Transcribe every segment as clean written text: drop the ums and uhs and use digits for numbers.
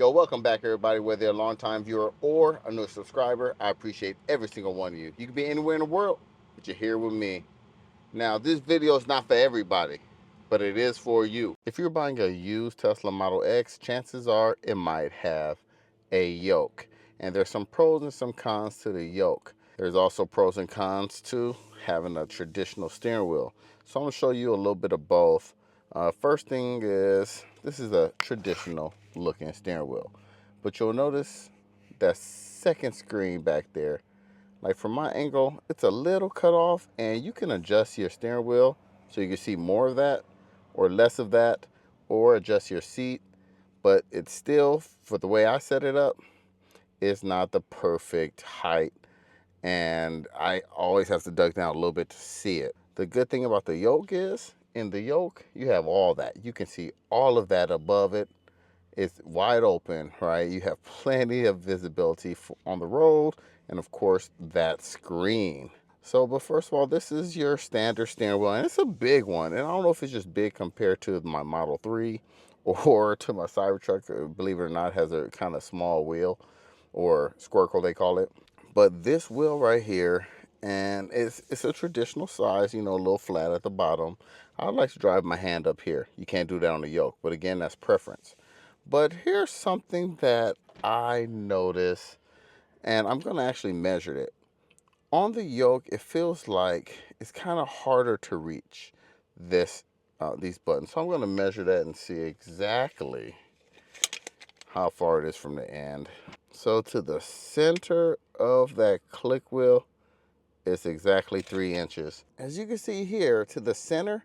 Yo, welcome back, everybody. Whether you're a long-time viewer or a new subscriber, I appreciate every single one of you. You can be anywhere in the world, but you're here with me. Now, this video is not for everybody, but it is for you. If you're buying a used Tesla Model X, chances are it might have a yoke. And there's some pros and some cons to the yoke. There's also pros and cons to having a traditional steering wheel. So I'm going to show you a little bit of both. First thing is, this is a traditional looking steering wheel. But you'll notice that second screen back there, like from my angle, it's a little cut off, and you can adjust your steering wheel so you can see more of that or less of that, or adjust your seat. But it's still, for the way I set it up, it's not the perfect height, and I always have to duck down a little bit to see it. The good thing about the yoke is, in the yoke, you have all that. You can see all of that above it. It's wide open, right? You have plenty of visibility on the road, and of course, that screen. So, but first of all, this is your standard steering wheel, and it's a big one. And I don't know if it's just big compared to my Model 3 or to my Cybertruck. Believe it or not, has a kind of small wheel, or squircle they call it. But this wheel right here, and it's a traditional size, you know, a little flat at the bottom. I like to drive my hand up here. You can't do that on the yoke, but again, that's preference. But here's something that I noticed, and I'm going to actually measure it. On the yoke, it feels like it's kind of harder to reach these buttons. So I'm going to measure that and see exactly how far it is from the end. So to the center of that click wheel, it's exactly 3 inches. As you can see here, to the center,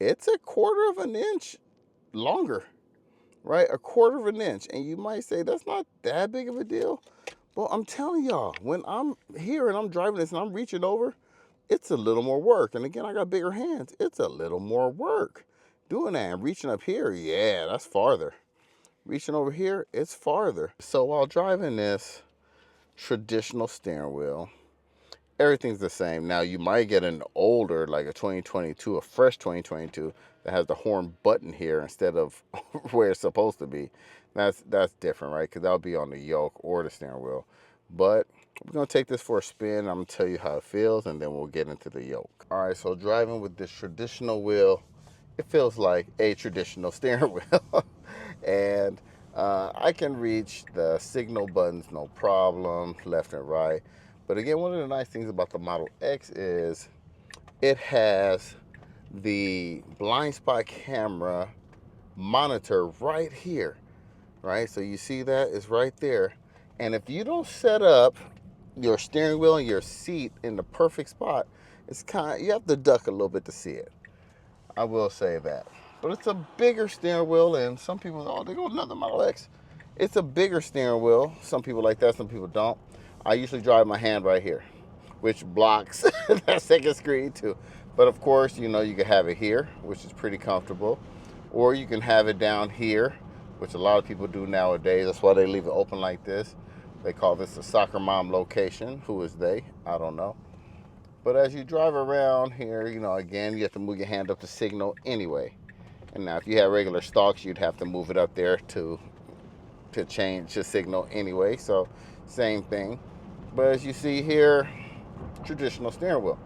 it's a 1/4 of an inch longer. Right, a 1/4 of an inch. And you might say that's not that big of a deal. Well, I'm telling y'all, when I'm here and I'm driving this and I'm reaching over, it's a little more work. And again, I got bigger hands. It's a little more work doing that. And reaching up here, yeah, that's farther. Reaching over here, it's farther. So while driving this traditional steering wheel, everything's the same. Now, you might get an older, like a 2022, a fresh 2022, that has the horn button here instead of where it's supposed to be. That's different, right? Because that'll be on the yoke or the steering wheel. But we're going to take this for a spin. I'm going to tell you how it feels, and then we'll get into the yoke. All right, so driving with this traditional wheel, it feels like a traditional steering wheel. And I can reach the signal buttons no problem, left and right. But again, one of the nice things about the Model X is it has the blind spot camera monitor right here, right? So you see that it's right there. And if you don't set up your steering wheel and your seat in the perfect spot, you have to duck a little bit to see it. I will say that. But it's a bigger steering wheel, and some people, oh, they go another Model X. It's a bigger steering wheel. Some people like that, some people don't. I usually drive my hand right here, which blocks that second screen too. But of course, you know, you can have it here, which is pretty comfortable. Or you can have it down here, which a lot of people do nowadays. That's why they leave it open like this. They call this a soccer mom location. Who is they? I don't know. But as you drive around here, you know, again, you have to move your hand up to signal anyway. And now if you have regular stalks, you'd have to move it up there to change the signal anyway. So same thing. But as you see here, traditional steering wheel,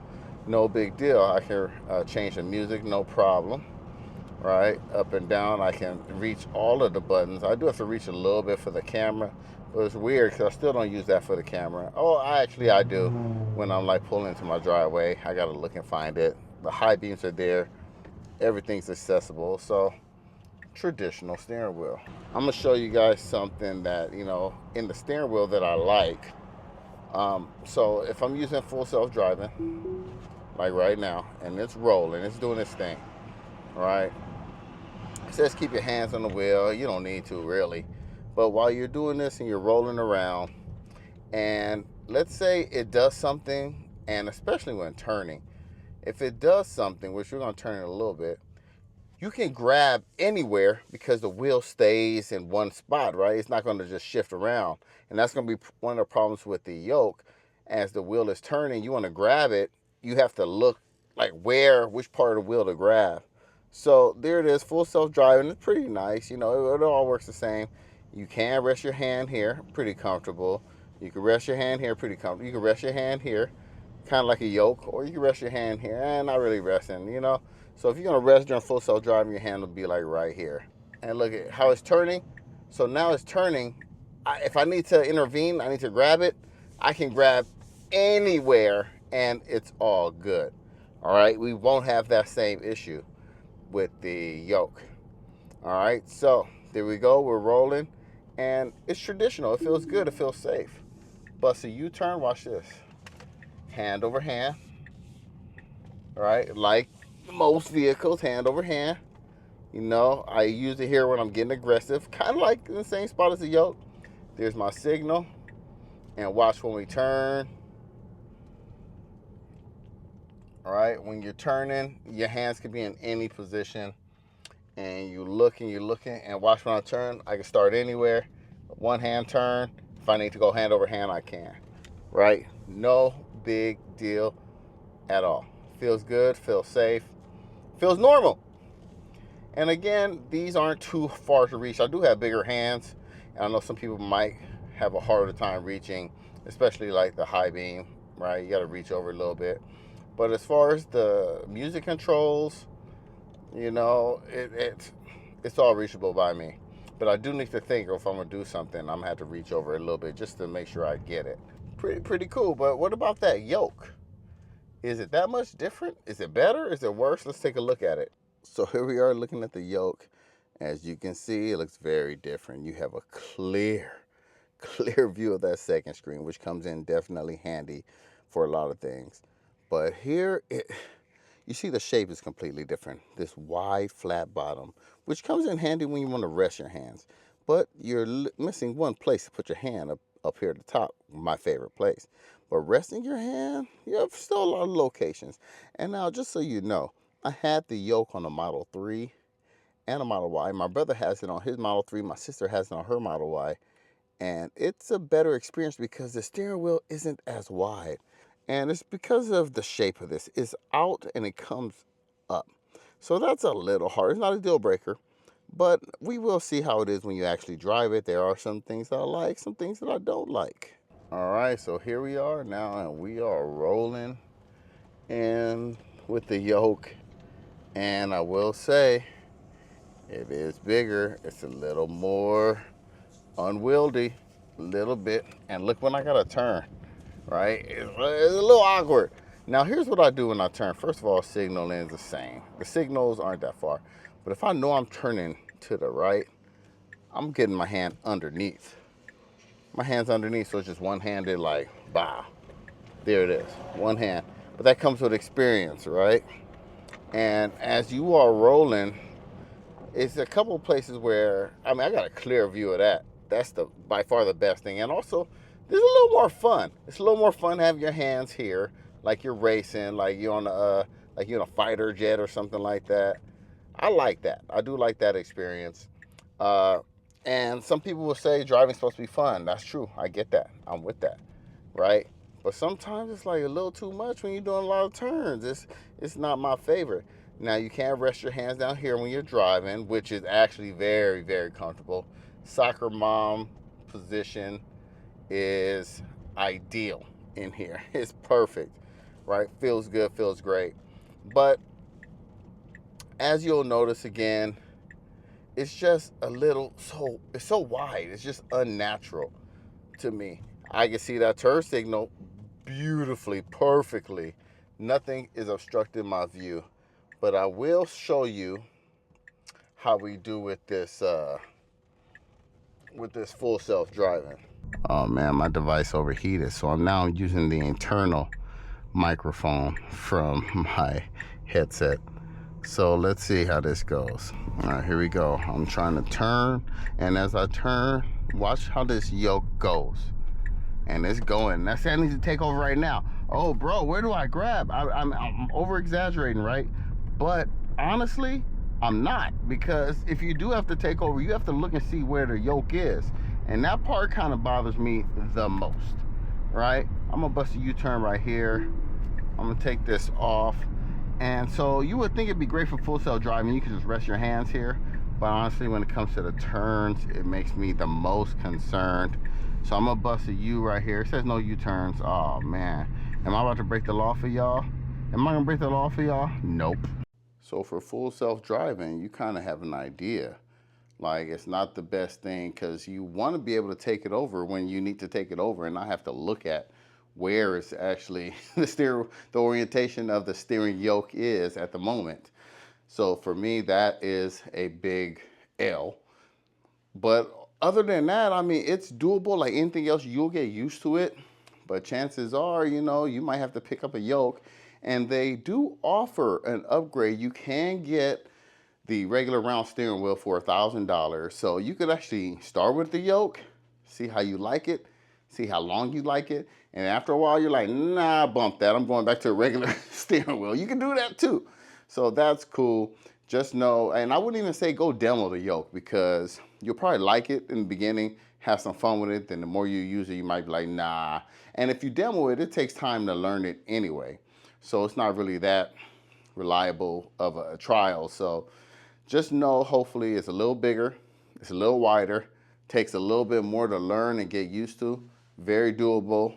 no big deal. I can change the music, no problem. Right, up and down, I can reach all of the buttons. I do have to reach a little bit for the camera, but it's weird because I still don't use that for the camera. Oh, I do when I'm like pulling into my driveway. I gotta look and find it. The high beams are there. Everything's accessible. So traditional steering wheel. I'm gonna show you guys something that, you know, in the steering wheel that I like. So if I'm using full self-driving, like right now, and it's rolling, it's doing its thing, right? It says keep your hands on the wheel. You don't need to really. But while you're doing this and you're rolling around, and let's say it does something, and especially when turning, if it does something, which we're going to turn it a little bit, you can grab anywhere because the wheel stays in one spot, right? It's not going to just shift around. And that's going to be one of the problems with the yoke. As the wheel is turning, you want to grab it, you have to look like which part of the wheel to grab. So there it is, full self-driving. It's pretty nice. You know, it all works the same. You can rest your hand here, pretty comfortable. You can rest your hand here, pretty comfortable. You can rest your hand here, kind of like a yoke, or you can rest your hand here, and not really resting, you know. So if you're gonna rest during full self driving, your hand will be like right here. And look at how it's turning. So now it's turning. If I need to intervene, I need to grab it, I can grab anywhere and it's all good. All right, we won't have that same issue with the yoke. All right, so there we go, we're rolling, and it's traditional. It feels good, it feels safe. Bust a U-turn, watch this. Hand over hand. All right, like most vehicles, hand over hand. You know, I use it here when I'm getting aggressive, kind of like in the same spot as the yoke. There's my signal, and watch when we turn. All right, when you're turning, your hands can be in any position, and you're looking, and watch when I turn. I can start anywhere. One hand turn. If I need to go hand over hand, I can. Right? No big deal at all. Feels good, feels safe, feels normal. And again, these aren't too far to reach. I do have bigger hands, and I know some people might have a harder time reaching, especially like the high beam, right? You got to reach over a little bit. But as far as the music controls, you know, it's all reachable by me. But I do need to think if I'm gonna do something, I'm gonna have to reach over a little bit just to make sure I get it. Pretty cool. But what about that yoke? Is it that much different? Is it better? Is it worse? Let's take a look at it. So here we are looking at the yoke. As you can see, it looks very different. You have a clear view of that second screen, which comes in definitely handy for a lot of things. But here, you see the shape is completely different. This wide, flat bottom, which comes in handy when you want to rest your hands. But you're missing one place to put your hand up here at the top, my favorite place. But resting your hand, you have still a lot of locations. And now, just so you know, I had the yoke on a Model 3 and a Model Y. My brother has it on his Model 3. My sister has it on her Model Y. And it's a better experience because the steering wheel isn't as wide. And it's because of the shape of this. It's out and it comes up. So that's a little hard. It's not a deal breaker, but we will see how it is when you actually drive it. There are some things that I like, some things that I don't like. All right, so here we are now, and we are rolling in with the yoke. And I will say, it is bigger. It's a little more unwieldy, a little bit. And look when I got to turn. Right? It's a little awkward. Now, here's what I do when I turn. First of all, signal is the same. The signals aren't that far. But if I know I'm turning to the right, I'm getting my hand underneath. My hand's underneath, so it's just one-handed, like, bah. There it is, one hand. But that comes with experience, right? And as you are rolling, it's a couple of places where, I mean, I got a clear view of that. That's by far the best thing. And also, there's a little more fun. It's a little more fun to have your hands here, like you're racing, like you're on like you're in a fighter jet or something like that. I like that. I do like that experience. And some people will say driving's supposed to be fun. That's true. I get that. I'm with that, right? But sometimes it's like a little too much when you're doing a lot of turns. It's not my favorite. Now, you can rest your hands down here when you're driving, which is actually very, very comfortable. Soccer mom position is ideal in here. It's perfect, right? Feels good, feels great. But as you'll notice again, it's just a little, it's so wide. It's just unnatural to me. I can see that turn signal beautifully, perfectly. Nothing is obstructing my view. But I will show you how we do with this full self-driving. Oh man, my device overheated, so I'm now using the internal microphone from my headset. So let's see how this goes. All right, here we go. I'm trying to turn, and as I turn, watch how this yoke goes. And it's going. That's I need to take over right now. Oh, bro, where do I grab? I'm over-exaggerating, right? But honestly, I'm not, because if you do have to take over, you have to look and see where the yoke is. And that part kind of bothers me the most, right? I'm gonna bust a U-turn right here. I'm gonna take this off. And so you would think it'd be great for full self driving. You can just rest your hands here. But honestly, when it comes to the turns, it makes me the most concerned. So I'm gonna bust a U right here. It says no U-turns. Oh man, am I about to break the law for y'all? Am I gonna break the law for y'all? Nope. So for full self-driving, you kind of have an idea. Like, it's not the best thing because you want to be able to take it over when you need to take it over and not have to look at where it's actually the orientation of the steering yoke is at the moment. So for me, that is a big L. But other than that, I mean, it's doable. Like anything else, you'll get used to it. But chances are, you know, you might have to pick up a yoke. And they do offer an upgrade. You can get the regular round steering wheel for $1,000. So you could actually start with the yoke, see how you like it, see how long you like it. And after a while, you're like, nah, bump that. I'm going back to a regular steering wheel. You can do that too. So that's cool. Just know, and I wouldn't even say go demo the yoke because you'll probably like it in the beginning, have some fun with it. Then the more you use it, you might be like, nah. And if you demo it, it takes time to learn it anyway. So it's not really that reliable of a trial. So just know, hopefully it's a little bigger, it's a little wider, takes a little bit more to learn and get used to. Very doable.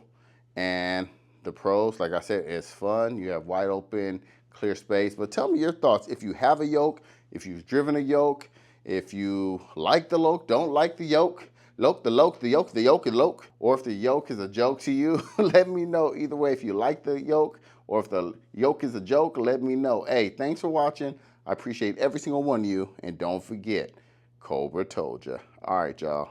And the pros, like I said, it's fun. You have wide open, clear space. But tell me your thoughts. If you have a yoke, if you've driven a yoke, if you like the yoke, don't like the yoke, the yoke, or if the yoke is a joke to you, let me know. Either way, if you like the yoke or if the yoke is a joke, let me know. Hey, thanks for watching. I appreciate every single one of you. And don't forget, Cobra told ya. All right, y'all.